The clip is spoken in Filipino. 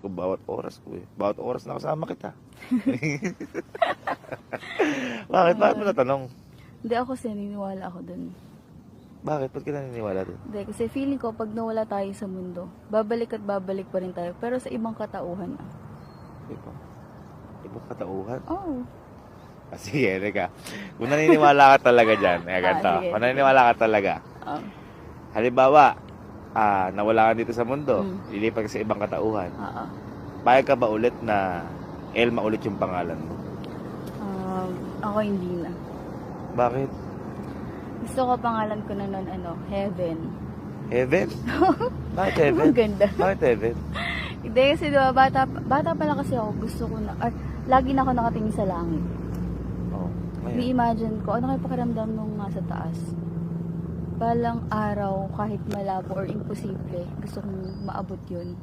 ko bawat oras ko eh. Bawat oras na kasama kita. Bakit? Bakit mo natanong? Hindi ako kasi naniniwala ako dun. Bakit? Ba't ka naniniwala doon? Hindi, kasi feeling ko pag nawala tayo sa mundo, babalik at babalik pa rin tayo. Pero sa ibang katauhan. Ibang katauhan? Oh. Sige, teka. Kung naniniwala ka talaga dyan, ganito. Sige. Kung naniniwala ka talaga, Oh. halimbawa, nawala ka dito sa mundo, lilipat ka sa ibang katauhan, Oo. payag ka ba ulit na Elma ulit yung pangalan mo? Ako hindi na. Bakit? Gusto ko pangalan ko na nun, Heaven. Heaven? Bakit Heaven? Ang ganda. Bakit Heaven? Hindi kasi diba, bata pa lang kasi ako, gusto ko na, lagi na ako nakatingin sa langit. Oh, Ni-imagine ko, ano kayo pakiramdam nung nasa taas? Balang araw, kahit malabo or imposible, gusto kong maabot yun.